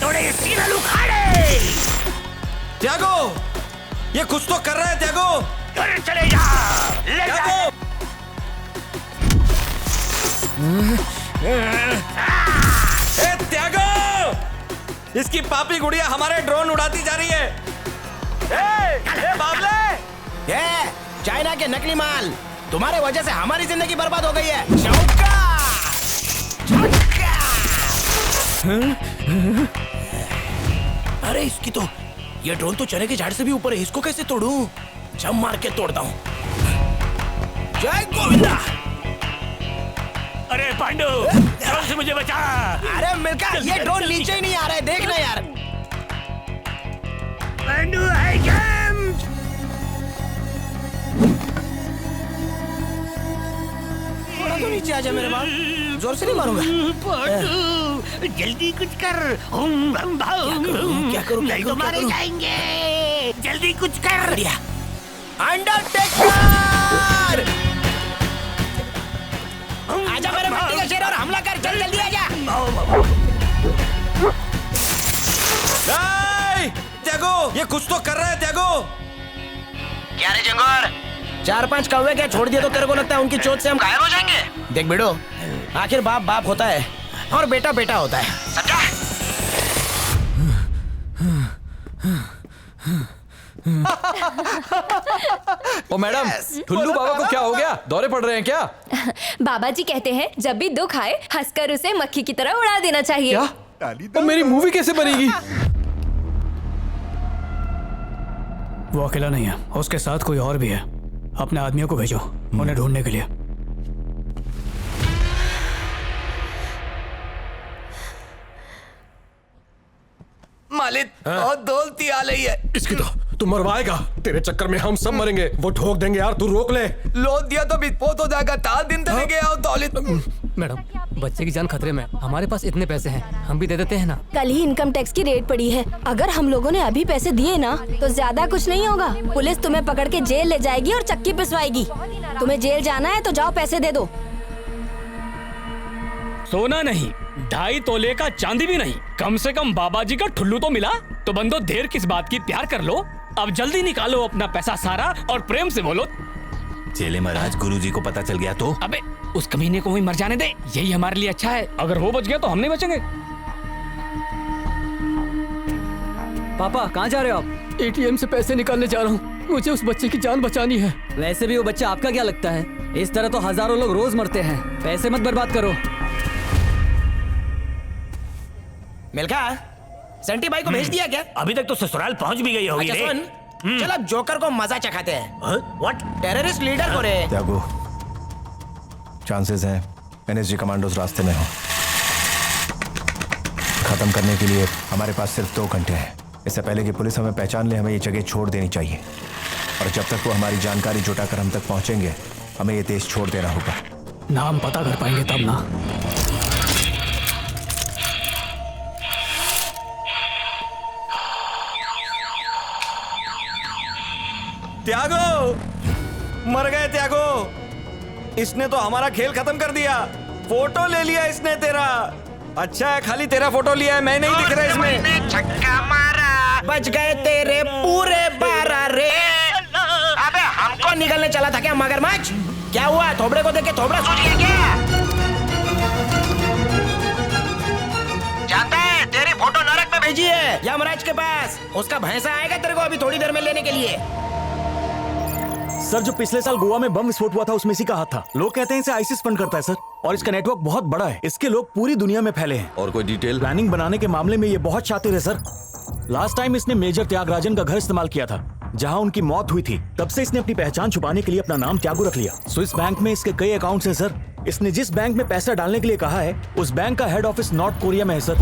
थोड़े सिग्नल उखाड़े। त्यागो, ये कुछ तो कर रहा है त्यागो। घर चले जा, ले जा। त्यागो, इसकी पापी गुड़िया हमारे ड्रोन उड़ाती जा रही है। बाबले, ये चाइना के नकली माल, तुम्हारे वजह से हमारी जिंदगी बर्बाद हो गई है। चौका, चौका। अरे इसकी तो, ये ड्रोन तो चने के झाड़ से भी ऊपर है, इसको कैसे तोड़ूं? जम मार के तोड़ता हूँ। जय गोविंदा। अरे पांडु, ड्रोन से मुझे बचा। अरे मिल्खा, ये ड्रोन नीचे ही नहीं आ रहा है, देखना यार। Pandu, I came. थोड़ा तो नीचे आ जा मेरे बाप, जोर से नहीं मारूंगा। पांडु, जल्दी कुछ कर। क्या करूं? नहीं तो मारे जाएंगे। जल्दी कुछ कर। अंडरटेकर, आजा मेरे मिट्टी का शेर और हमला कर। चल जल्दी आजा। त्यागो, ये कुछ तो कर रहा है त्यागो। क्या रे जंगोर, 4-5 कौवे क्या छोड़ दिए तो तेरे को लगता है उनकी चोट से हम घायल हो जाएंगे? देख बेड़ो, आखिर बाप बाप होता है और बेटा बेटा होता है, समझा? ओ मैडम, ठुल्लू बाबा को क्या हो गया? दौरे पड़ रहे हैं क्या? बाबा जी कहते हैं जब भी दुख आए हंसकर उसे मक्खी की तरह उड़ा देना चाहिए। क्या? तो मेरी मूवी कैसे बनेगी? वो अकेला नहीं है, उसके साथ कोई और भी है। अपने आदमियों को भेजो उन्हें ढूंढने के लिए। मालिक, बहुत दौलती आ रही है। इसकी तो तू मरवाएगा, तेरे चक्कर में हम सब मरेंगे। वो ठोक देंगे यार, तू रोक ले। लोन दिया तो विस्फोट हो जाएगा। 4 दिन तक गया और दौलत। मैडम, बच्चे की जान खतरे में, हमारे पास इतने पैसे हैं, हम भी दे देते हैं ना। कल ही इनकम टैक्स की रेड पड़ी है, अगर हम लोगों ने अभी पैसे दिए ना तो ज्यादा कुछ नहीं होगा। पुलिस तुम्हें पकड़ के जेल ले जाएगी और चक्की पिसवाएगी। तुम्हें जेल जाना है तो जाओ पैसे दे दो। सोना नहीं, 2.5 तोले का चांदी भी नहीं, कम से कम बाबा जी का ठुल्लू तो मिला। तो बंदो, देर किस बात की, प्यार कर लो। अब जल्दी निकालो अपना पैसा सारा और प्रेम से बोलो। चेले महाराज, गुरुजी को पता चल गया तो? अबे उस कमीने को वहीं मर जाने दे, यही हमारे लिए अच्छा है। अगर वो बच गया तो हम नहीं बचेंगे। पापा कहाँ जा रहे हो आप? एटीएम से पैसे निकालने जा रहा हूँ, मुझे उस बच्चे की जान बचानी है। वैसे भी वो बच्चा आपका क्या लगता है? इस तरह तो हजारों लोग रोज मरते हैं, पैसे मत बर्बाद करो। मिल्खा, सेंटी भाई को भेज दिया क्या? अभी तक तो ससुराल पहुंच भी गई होगी। अच्छा सुन, चल अब जोकर को मजा चखाते हैं। व्हाट? टेररिस्ट लीडर को रे। त्यागो, चांसेस हैं एनएसजी कमांडोज रास्ते में हो। खत्म करने के लिए हमारे पास सिर्फ 2 घंटे हैं। इससे पहले कि पुलिस हमें पहचान ले, हमें ये जगह छोड़ देनी चाहिए। और जब तक वो हमारी जानकारी जुटाकर हम तक पहुंचेंगे, हमें ये देश छोड़ देना होगा। नाम पता कर पाएंगे तब ना। त्यागो, मर गए त्यागो। इसने तो हमारा खेल खत्म कर दिया। फोटो ले लिया इसने तेरा। अच्छा है खाली तेरा फोटो लिया है, मैं नहीं दिख रहा इसमें। छक्का मारा, बच गए तेरे पूरे 12 रे। अबे हमको निकलने चला था क्या मगरमच्छ? क्या हुआ, थोबड़े को देख के थोबड़ा सूझ गया क्या? जानता है तेरी फोटो नरक में भेजी है यमराज के पास। उसका भैंसा आएगा तेरे को अभी थोड़ी देर में लेने के लिए। सर, जो पिछले साल गोवा में बम विस्फोट हुआ था उसमें इसी का हाथ था। लोग कहते हैं इसे आईसिस फंड करता है सर, और इसका नेटवर्क बहुत बड़ा है। इसके लोग पूरी दुनिया में फैले हैं। और कोई डिटेल? प्लानिंग बनाने के मामले में ये बहुत शातिर है सर। लास्ट टाइम इसने मेजर त्यागराजन का घर इस्तेमाल किया था जहां उनकी मौत हुई थी। तब से इसने अपनी पहचान छुपाने के लिए अपना नाम त्यागू रख लिया। स्विस बैंक में इसके कई अकाउंट्स हैं सर। इसने जिस बैंक में पैसा डालने के लिए कहा है उस बैंक का हेड ऑफिस नॉर्थ कोरिया में है सर।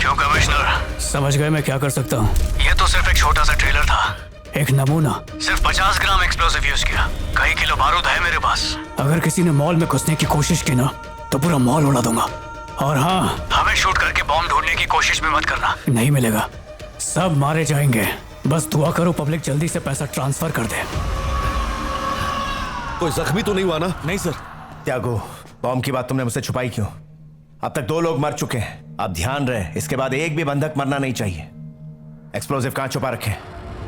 क्यों कमिश्नर? समझ गए मैं क्या कर सकता हूँ? ये तो सिर्फ एक छोटा सा ट्रेलर था, एक नमूना। सिर्फ 50 ग्राम एक्सप्लोसिव यूज किया, कई किलो बारूद है मेरे पास। अगर किसी ने मॉल में घुसने की कोशिश की ना तो पूरा मॉल उड़ा दूंगा। और हाँ, हमें शूट करके बॉम्ब ढूंढने की कोशिश भी मत करना। नहीं मिलेगा, सब मारे जाएंगे। बस दुआ करो पब्लिक जल्दी से पैसा ट्रांसफर कर दे। कोई जख्मी तो नहीं हुआ ना? नहीं सर। त्यागो, बॉम्ब की बात तुमने मुझसे छुपाई क्यों? अब तक 2 लोग मर चुके हैं। अब ध्यान रहे, इसके बाद एक भी बंधक मरना नहीं चाहिए। एक्सप्लोजिव कहाँ छुपा रखे?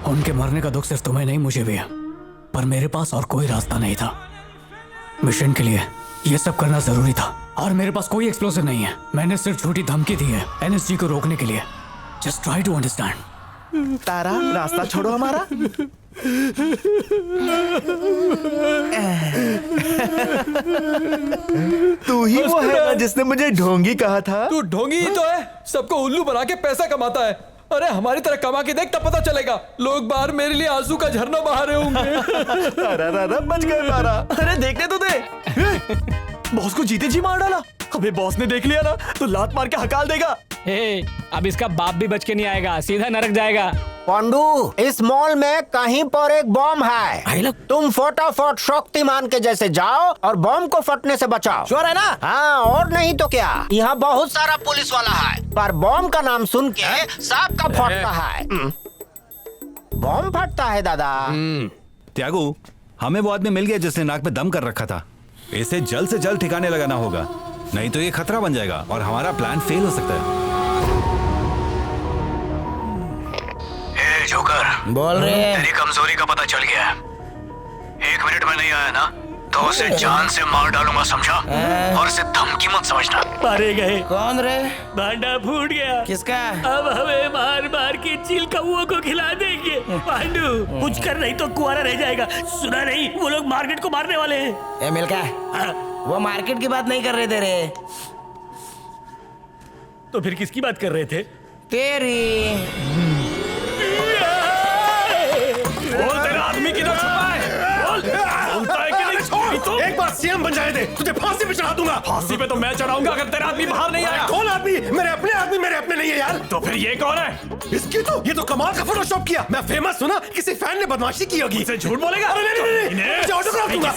उनके मरने का दुख सिर्फ तुम्हें नहीं मुझे भी है, पर मेरे पास और कोई रास्ता नहीं था। मिशन के लिए ये सब करना जरूरी था और मेरे पास कोई एक्सप्लोसिव नहीं है। मैंने सिर्फ झूठी धमकी दी है एनएसजी को रोकने के लिए। Just try to understand. Tara, रास्ता छोड़ो हमारा। तू ही वो है ना जिसने मुझे ढोंगी कहा था? तू ढोंगी ही तो है, सबको उल्लू बना के पैसा कमाता है। अरे हमारी तरह कमा के देख, तब पता चलेगा। लोग बाहर मेरे लिए आंसू का झरना बहा रहे होंगे। अरे बच गए तारा। अरे देखने तो दे। बॉस को जीते जी मार डाला। अबे बॉस ने देख लिया ना तो लात मार के हकाल देगा। अब इसका बाप भी बच के नहीं आएगा, सीधा नरक जाएगा। पांडू, इस मॉल में कहीं पर एक बॉम्ब है। तुम फटाफट शक्तिमान के जैसे जाओ और बॉम्ब को फटने से बचाओ। श्योर है ना? हाँ, और नहीं तो क्या। यहाँ बहुत सारा पुलिस वाला है, पर बॉम्ब का नाम सुन के सबका फटता है। बॉम्ब फटता है दादा। त्यागो, हमें वो आदमी मिल गया जिसने नाक में दम कर रखा था। इसे जल्द से जल्द ठिकाने लगाना होगा, नहीं तो ये खतरा बन जाएगा और हमारा प्लान फेल हो सकता है। ए जोकर, बोल रहे हैं। तेरी कमजोरी का पता चल गया है। 1 मिनट में नहीं आया ना तो उसे जान से मार डालूंगा, समझा? और इसे धमकी मत समझना। मारे गए। कौन रे? भांडा फूट गया। किसका? अब हमें मार मार के चील कौओं को खिला देंगे। पांडू, कुछ कर नहीं तो कुआरा रह जाएगा। सुना नहीं, वो लोग मार्केट को मारने वाले हैं। ए मिल्का, वो मार्केट की बात नहीं कर रहे थे रे। तो फिर किसकी बात कर रहे थे? तेरी। बोल, तेरा आदमी किधर छुपा है? बोल, बोलता है कि नहीं? छोड़ तो। एक बार सीएम बन जाए दे, तुझे फांसी पे चढ़ा दूंगा। फांसी पे तो मैं चढ़ाऊंगा अगर तेरा आदमी बाहर नहीं आया। कौन आदमी? मेरे अपने आदमी मेरे अपने नहीं है यार। तो फिर ये कौन है? इसकी तो ये तो कमाल का फोटोशॉप किया। मैं फेमस हूँ ना, किसी फैन ने बदमाशी की होगी। मुझसे झूठ बोलेगा? नहीं, मुझे ऑटोग्राफ दूंगा।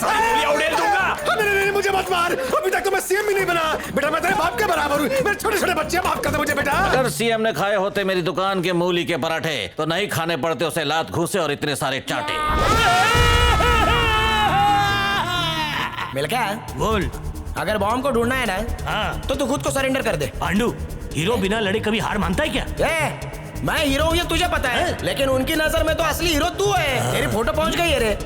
उड़ेल दूंगा। नहीं, मुझे मत मार। अभी तक तो मैं सीएम भी नहीं बना। बेटा, मैं तेरे बाप के बराबर हूँ। मेरे छोटे-छोटे बच्चे, माफ कर दे मुझे बेटा। अगर सीएम ने खाए होते मेरी दुकान के मूली के पराठे तो नहीं खाने पड़ते उसे लात घूसे और इतने सारे चाटे। मिल्का, बोल। अगर बॉम्ब को ढूंढना है ना, हाँ, तो तू खुद को सरेंडर कर दे। पांडू, हीरो बिना लड़े कभी हार मानता है क्या? मैं हीरो हूँ ये तुझे पता है, लेकिन उनकी नजर में तो असली हीरो तू है। तेरी फोटो पहुंच गई है रे।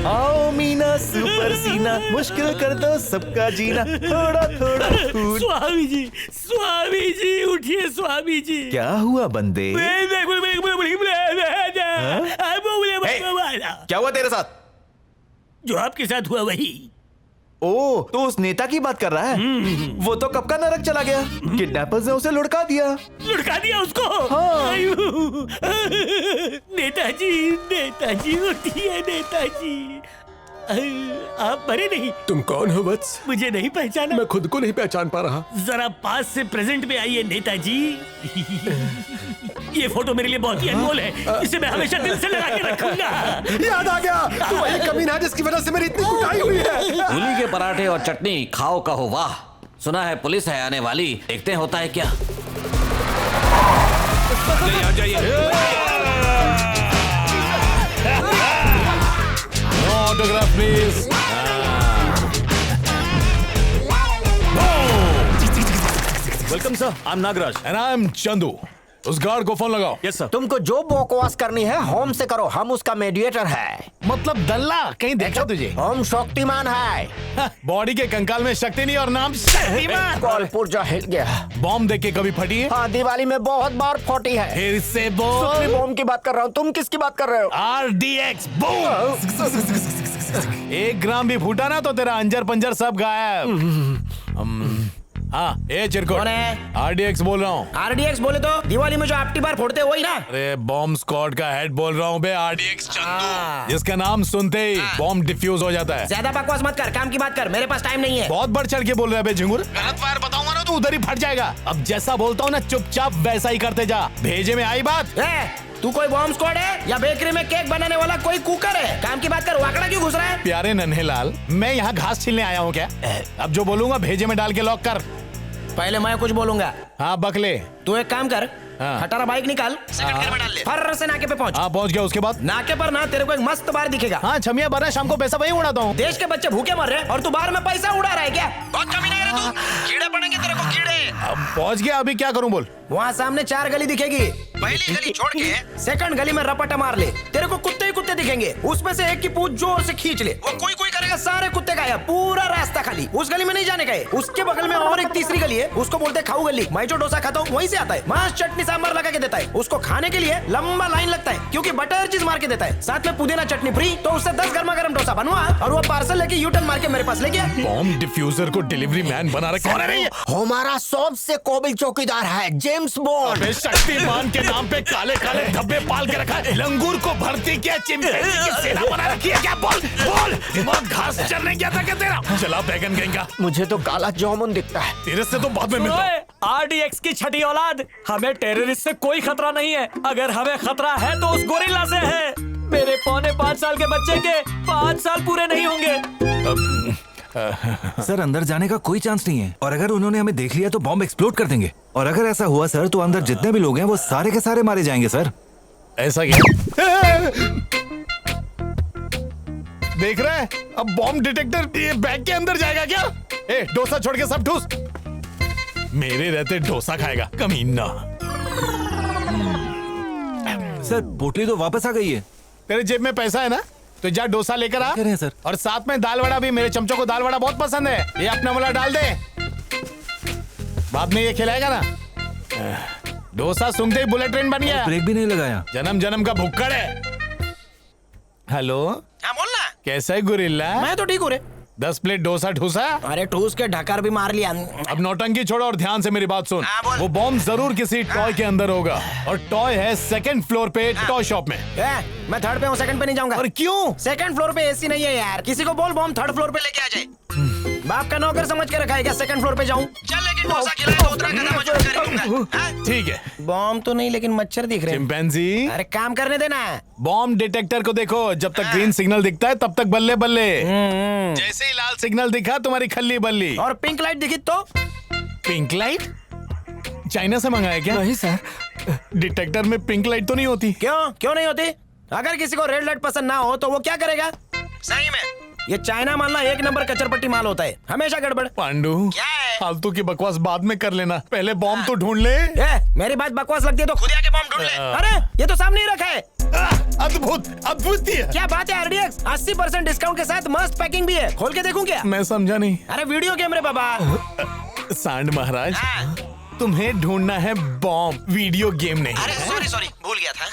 आओ मीना सुपर सीना, मुश्किल कर दो सबका जीना, थोड़ा थोड़ा खून। स्वामी जी उठिए स्वामी जी। क्या हुआ बंदे? क्या हुआ तेरे साथ? जो आपके साथ हुआ वही। ओ, तो उस नेता की बात कर रहा है? वो तो कब का नरक चला गया। किडनैपर्स ने उसे लुढ़का दिया। लुढ़का दिया उसको? हाँ। नेताजी उठिए नेताजी। आप मरे नहीं? तुम कौन हो वत्स? मुझे नहीं पहचाना? मैं खुद को नहीं पहचान पा रहा। जरा पास से प्रेजेंट में आइए नेताजी। ये फोटो मेरे लिए बहुत ही अनमोल है, इसे मैं हमेशा दिल से लगा के रखूंगा। याद आ गया, तू वही कमीना है जिसकी वजह से मेरी इतनी कुटाई हुई है। मूली के पराठे और चटनी खाओ कहो वाह। सुना है पुलिस है आने वाली, देखते हैं होता है क्या। Autograph please. Welcome sir, I am Nagaraj and I am Chandu. उस गार्ड को फोन लगाओ। Yes sir. तुमको जो बकवास करनी है होम से करो, हम उसका मेडिएटर है। मतलब दल्ला, कहीं देखा तुझे? हम शक्तिमान है। बॉडी के कंकाल में शक्ति नहीं और नाम शक्तिमान। कॉल पुर्जा हिल गया। बॉम्ब देख के कभी फटी है? हाँ, दिवाली में बहुत बार फटी है। फिर से बोल। बॉम्ब की बात कर रहा हूँ, तुम किसकी बात कर रहे हो? RDX boom. 1 ग्राम भी फूटा ना तो तेरा अंजर पंजर सब गायब। हाँ, ए चिरकुट। कौन है? RDX बोल रहा हूँ। RDX बोले तो दिवाली में जो आपकी बार फोड़ते वही ना? अरे बॉम्ब स्क्वाड का हेड बोल रहा हूँ बे, RDX चंदू, जिसका नाम सुनते ही बॉम्ब डिफ्यूज हो जाता है। ज्यादा बकवास मत कर, काम की बात कर, मेरे पास टाइम नहीं है। बहुत बढ़ चढ़ के बोल रहा है बे झिंगुर। गलत फायर बताऊंगा ना तो उधर ही फट जाएगा। अब जैसा बोलता हूँ ना चुपचाप वैसा ही करते जा। भेजे में आई बात। तू कोई बॉम्ब स्क्वाड है या बेकरी में केक बनाने वाला कोई कुकर है? काम की बात कर, वाकड़ा क्यों घुस रहा है? प्यारे नन्हेलाल, मैं यहाँ घास छीलने आया हूँ क्या? अब जो बोलूंगा भेजे में डाल के लॉक कर। पहले मैं कुछ बोलूंगा। हाँ बकले। तू एक काम कर, हाँ। हटारा बाइक निकाल, सेकंड गियर में डाल ले, फर्र से नाके पे पहुंच। हाँ पहुंच गया। उसके बाद नाके पर ना तेरे को एक मस्त बार दिखेगा। हाँ छमिया बना, शाम को पैसा वही उड़ाता हूँ। देश के बच्चे भूखे मर रहे हैं और तू बाहर में पैसा उड़ा रहा है क्या? बहुत कमीना है रे तू। कीड़े पड़ेंगे तेरे को, कीड़े। अब पहुंच गया, अभी क्या करूँ बोल? वहाँ सामने 4 गली दिखेगी, पहली गली छोड़ के सेकंड गली में रपटा मार ले, तेरे को कुत्ते ही कुत्ते दिखेंगे। उसमें से एक की पूंछ जोर से खींच ले, वो कोई कोई करेगा, सारे कुत्ते गायब, पूरा रास्ता खाली। उस गली में नहीं जाने का है। उसके बगल में और एक तीसरी गली है, उसको बोलते खाऊ गली। मैं जो डोसा खाता हूँ वहीं से आता है। मस्त चटनी सांभर लगा के देता है। उसको खाने के लिए लंबा लाइन लगता है क्योंकि बटर चीज मार के देता है, साथ में पुदीना चटनी फ्री। तो उससे 10 गर्मा गर्म डोसा बनवा और वो पार्सल लेके यूटर्न मार के मेरे पास ले गया। बॉम्ब डिफ्यूजर को डिलीवरी मैन बना रखा है। हमारा सबसे काबिल चौकीदार है जेम्स बॉन्ड। शक्तिमान के नाम पे काले काले धब्बे पाल के रखा है। लंगूर को भर्ती किया, चिंपैंजी की सेना बना रखी है क्या? बोल बोल, दिमाग घास चलने गया था क्या तेरा? चला बैगन गएगा। मुझे तो काला जामुन दिखता है। तेरे से तो बाद में मिलता हूं। RDX की छठी औलाद, हमें टेररिस्ट से कोई खतरा नहीं है। अगर हमें खतरा है तो उस गोरिल्ला से है। मेरे 4.5 साल के बच्चे के 5 साल पूरे नहीं होंगे। सर अंदर जाने का कोई चांस नहीं है, और अगर उन्होंने हमें देख लिया तो बॉम्ब एक्सप्लोड कर देंगे। और अगर ऐसा हुआ सर तो अंदर जितने भी लोग हैं वो सारे के सारे मारे जाएंगे सर। ऐसा क्या? देख रहा है, अब बॉम्ब डिटेक्टर ये बैग के अंदर जाएगा क्या? ए, डोसा छोड़ के सब ठूस। मेरे रहते डोसा खाएगा कमीना। सर पोटली तो वापस आ गई है। तेरे जेब में पैसा है ना, तो जा डोसा लेकर आ। सर। और साथ में दाल वड़ा भी, मेरे चमचों को दाल वड़ा बहुत पसंद है। ये अपना वाला डाल दे, बाद में ये खिलाएगा ना। डोसा सुनते ही बुलेट ट्रेन बन गया। ब्रेक भी नहीं लगाया। जन्म जन्म का भुक्कड़ है। हेलो, हाँ बोलना। कैसा है गोरिल्ला? मैं तो ठीक हूँ रे। 10 प्लेट डोसा ठूसा? अरे ठूस के ढकार भी मार लिया। अब नौटंकी छोड़ो और ध्यान से मेरी बात सुन। वो बॉम्ब जरूर किसी टॉय के अंदर होगा, और टॉय है 2nd फ्लोर पे टॉय शॉप में। मैं 3rd पे हूँ, 2nd पे नहीं जाऊंगा। और क्यों? 2nd फ्लोर पे AC नहीं है यार। किसी को बोल बॉम्ब 3rd फ्लोर पे लेके आ जाए। बाप का नौकर समझ के रखा है क्या 2nd फ्लोर पे जाऊं? चल लेकिन डोसा खिलाएगा, उतरा कदम मजूर करेगा। ठीक है। बॉम्ब तो नहीं, लेकिन मच्छर दिख रहे हैं। चिंपैंजी, अरे काम करने देना। बॉम्ब डिटेक्टर को देखो, जब तक ग्रीन सिग्नल दिखता है तब तक बल्ले बल्ले। जैसे ही लाल सिग्नल दिखा तुम्हारी खल्ली बल्ली। और पिंक लाइट दिखी तो? पिंक लाइट चाइना से मंगाया क्या? नहीं सर। डिटेक्टर में पिंक लाइट तो नहीं होती। क्यों नहीं होती? अगर किसी को रेड लाइट पसंद ना हो तो वो क्या करेगा? सही में ये चाइना मालना 1 नंबर कचरपट्टी माल होता है, हमेशा गड़बड़। पांडू, क्या है? फालतू की बकवास बाद में कर लेना, पहले बॉम्ब तो ढूंढ ले। मेरी बात बकवास लगती है तो खुद आके बॉम्ब ढूंढ ले। अरे ये तो सामने ही रखा है। अद्भुत अद्भुत है। क्या बात है RDX, 80% डिस्काउंट के साथ मस्त पैकिंग भी है। खोल के देखूं क्या? मैं समझा नहीं। अरे वीडियो गेम रे बाबा। सांड महाराज, तुम्हें ढूंढना है बॉम्ब, वीडियो गेम नहीं। अरे सॉरी भूल गया था।